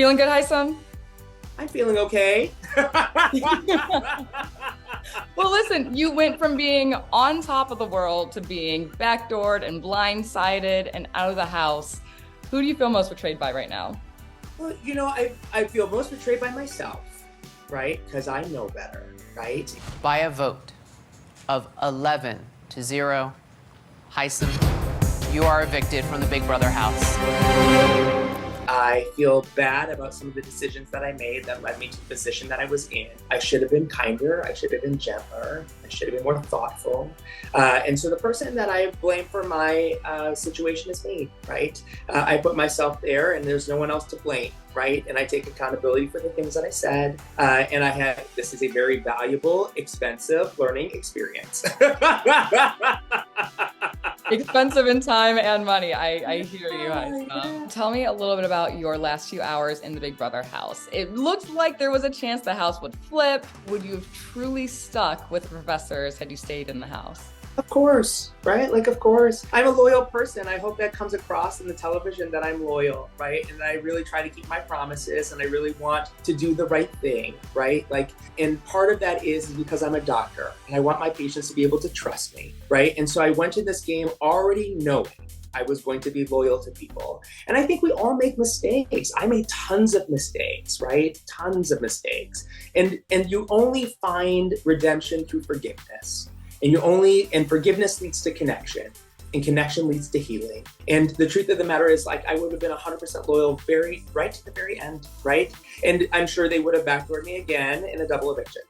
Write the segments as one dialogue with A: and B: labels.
A: Feeling good, Hisam?
B: I'm feeling okay.
A: Well, listen, you went from being on top of the world to being backdoored and blindsided and out of the house. Who do you feel most betrayed by right now?
B: Well, I feel most betrayed by myself, right? Because I know better, right?
C: By a vote of 11-0, Hisam, you are evicted from the Big Brother house.
B: I feel bad about some of the decisions that I made that led me to the position that I was in. I should have been kinder. I should have been gentler. I should have been more thoughtful. And so the person that I blame for my situation is me, right? I put myself there and there's no one else to blame, right? And I take accountability for the things that I said. And this is a very valuable, expensive learning experience.
A: Expensive in time and money. I hear you, Hisam. Tell me a little bit about your last few hours in the Big Brother house. It looked like there was a chance the house would flip. Would you have truly stuck with the professors had you stayed in the house?
B: Of course, right? Of course. I'm a loyal person. I hope that comes across in the television that I'm loyal, right? And I really try to keep my promises and I really want to do the right thing, right? And part of that is because I'm a doctor and I want my patients to be able to trust me, right? And so I went to this game already knowing I was going to be loyal to people. And I think we all make mistakes. I made tons of mistakes, right? Tons of mistakes. And you only find redemption through forgiveness. And forgiveness leads to connection, and connection leads to healing. And the truth of the matter is, I would have been 100% loyal right to the very end, right? And I'm sure they would have backdoored me again in a double eviction.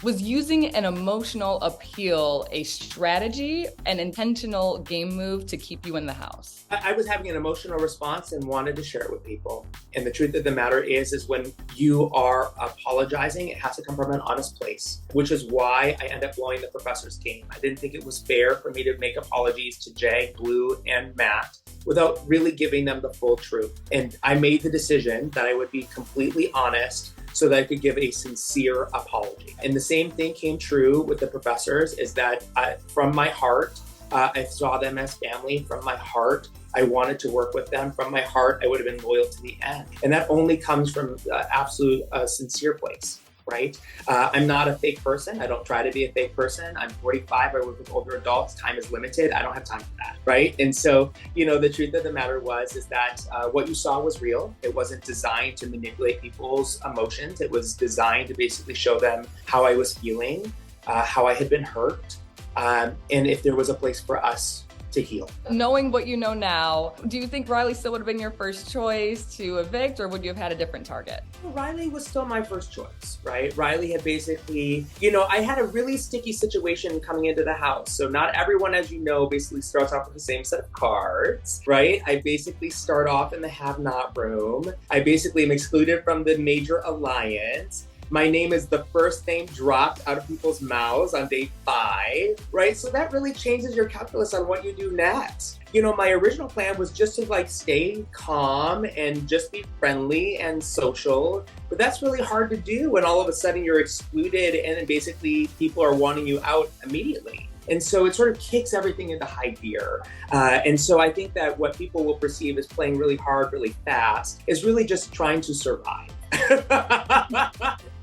A: Was using an emotional appeal a strategy, an intentional game move to keep you in the house?
B: I was having an emotional response and wanted to share it with people. And the truth of the matter is when you are apologizing, it has to come from an honest place, which is why I ended up blowing the professor's game. I didn't think it was fair for me to make apologies to Jay, Blue, and Matt without really giving them the full truth. And I made the decision that I would be completely honest so that I could give a sincere apology. And the same thing came true with the professors, is that from my heart, I saw them as family. From my heart, I wanted to work with them. From my heart, I would have been loyal to the end. And that only comes from absolute sincere place, right? I'm not a fake person. I don't try to be a fake person. I'm 45. I work with older adults. Time is limited. I don't have time for that, right? And so, the truth of the matter is that what you saw was real. It wasn't designed to manipulate people's emotions. It was designed to basically show them how I was feeling, how I had been hurt, and if there was a place for us to heal.
A: Knowing what you know now, do you think Riley still would have been your first choice to evict, or would you have had a different target?
B: Riley was still my first choice, right? Riley had basically, I had a really sticky situation coming into the house. So not everyone, as you know, basically starts off with the same set of cards, right? I basically start off in the have-not room. I basically am excluded from the major alliance. My name is the first name dropped out of people's mouths on day 5, right? So that really changes your calculus on what you do next. My original plan was just to stay calm and just be friendly and social, but that's really hard to do when all of a sudden you're excluded and then basically people are wanting you out immediately. And so it sort of kicks everything into high gear. And so I think that what people will perceive as playing really hard, really fast is really just trying to survive.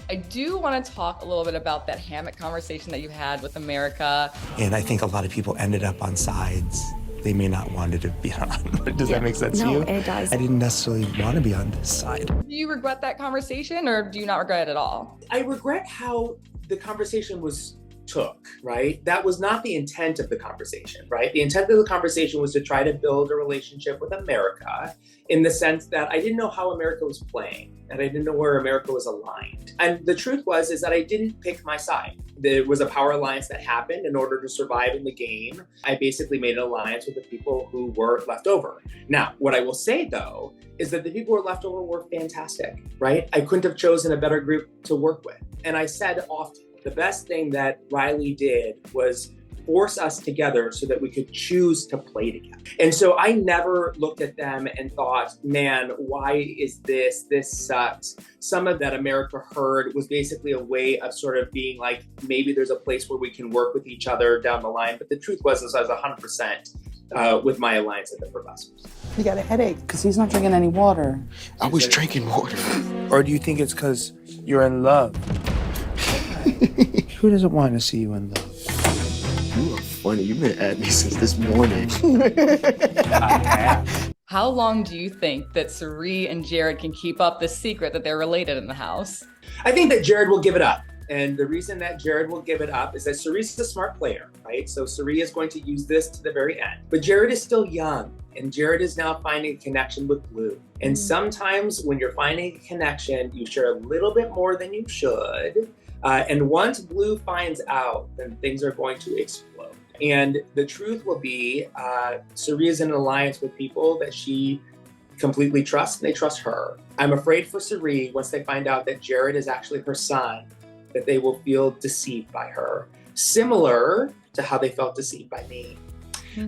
A: I do want to talk a little bit about that Hammock conversation that you had with America.
D: And I think a lot of people ended up on sides they may not wanted to be on. Does that make sense to you?
E: No, it does.
D: I didn't necessarily want to be on this side.
A: Do you regret that conversation, or do you not regret it at all?
B: I regret how the conversation was took, right? That was not the intent of the conversation, right? The intent of the conversation was to try to build a relationship with America in the sense that I didn't know how America was playing and I didn't know where America was aligned. And the truth is that I didn't pick my side. There was a power alliance that happened in order to survive in the game. I basically made an alliance with the people who were left over. Now, what I will say though, is that the people who were left over were fantastic, right? I couldn't have chosen a better group to work with. And I said often, the best thing that Riley did was force us together so that we could choose to play together. And so I never looked at them and thought, man, why is this? This sucks. Some of that America heard was basically a way of sort of being like, maybe there's a place where we can work with each other down the line. But the truth was I was 100% with my alliance at the Professors.
E: He got a headache because he's not drinking any water.
F: I was drinking water.
D: Or do you think it's because you're in love? Who doesn't want to see you in love?
F: You are funny. You've been at me since this morning.
A: How long do you think that Cirie and Jared can keep up the secret that they're related in the house?
B: I think that Jared will give it up. And the reason that Jared will give it up is that Cirie's a smart player, right? So Cirie is going to use this to the very end. But Jared is still young, and Jared is now finding a connection with Blue. And sometimes when you're finding a connection, you share a little bit more than you should. And once Blue finds out, then things are going to explode. And the truth will be, Cirie is in an alliance with people that she completely trusts, and they trust her. I'm afraid for Cirie, once they find out that Jared is actually her son, that they will feel deceived by her, similar to how they felt deceived by me.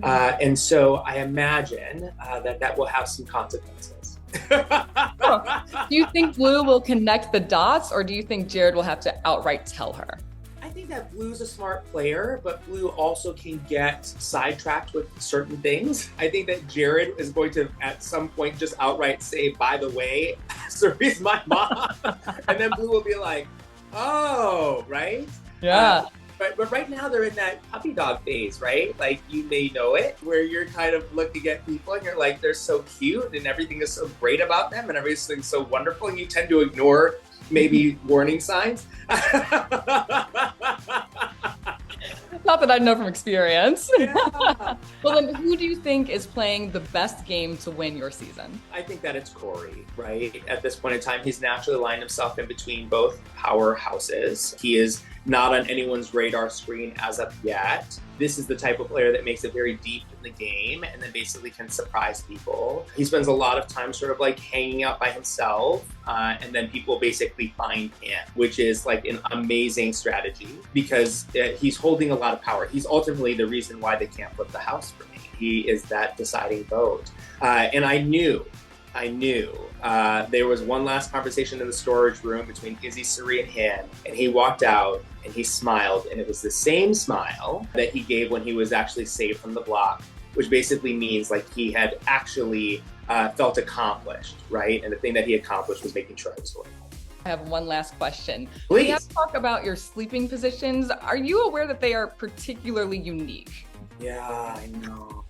B: And so I imagine that will have some consequences.
A: Do you think Blue will connect the dots, or do you think Jared will have to outright tell her?
B: I think that Blue's a smart player, but Blue also can get sidetracked with certain things. I think that Jared is going to, at some point, just outright say, by the way, Cirie's my mom. And then Blue will be like, oh, right?
A: Yeah.
B: But right now they're in that puppy dog phase, right? Like, you may know it, where you're kind of looking at people and you're like, they're so cute and everything is so great about them and everything's so wonderful, and you tend to ignore maybe warning signs.
A: Not that I know from experience.
B: Yeah.
A: Well, then who do you think is playing the best game to win your season?
B: I think that it's Corey, right? At this point in time, he's naturally aligned himself in between both powerhouses. He is not on anyone's radar screen as of yet. This is the type of player that makes it very deep in the game and then basically can surprise people. He spends a lot of time sort of like hanging out by himself, and then people basically find him, which is like an amazing strategy because he's holding a lot of power. He's ultimately the reason why they can't flip the house for me. He is that deciding vote. And I knew there was one last conversation in the storage room between Izzy, Cirie, and him, and he walked out and he smiled, and it was the same smile that he gave when he was actually saved from the block, which basically means like he had actually felt accomplished, right? And the thing that he accomplished was making sure I was going home.
A: I have one last question.
B: Please.
A: We have to talk about your sleeping positions. Are you aware that they are particularly unique?
B: Yeah, I know.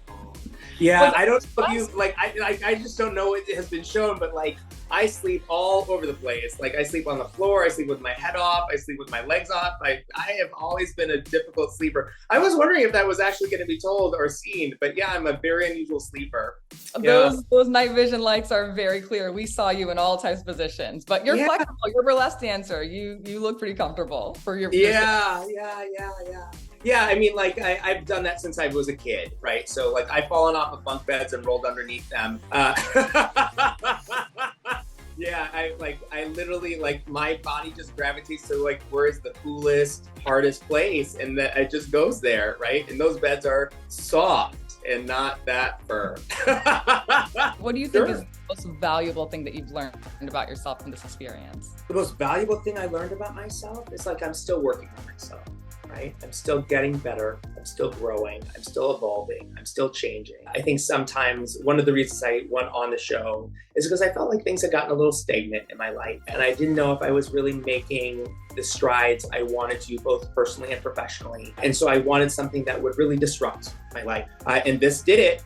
B: Yeah, I don't know if you, like, I just don't know it has been shown, but like, I sleep all over the place. Like, I sleep on the floor, I sleep with my head off, I sleep with my legs off. I have always been a difficult sleeper. I was wondering if that was actually going to be told or seen, but yeah, I'm a very unusual sleeper.
A: Those night vision lights are very clear. We saw you in all types of positions, but you're flexible. You're a burlesque dancer. You look pretty comfortable for your position. Yeah, I mean, like, I've done that since I was a kid, right? So, like, I've fallen off of bunk beds and rolled underneath them. Yeah, I literally, like, my body just gravitates to, like, where's the coolest, hardest place, and that it just goes there, right? And those beds are soft and not that firm. What do you think is the most valuable thing that you've learned about yourself from this experience?
B: The most valuable thing I learned about myself is, like, I'm still working on myself. Right? I'm still getting better. I'm still growing. I'm still evolving. I'm still changing. I think sometimes one of the reasons I went on the show is because I felt like things had gotten a little stagnant in my life. And I didn't know if I was really making the strides I wanted to, both personally and professionally. And so I wanted something that would really disrupt my life. And this did it.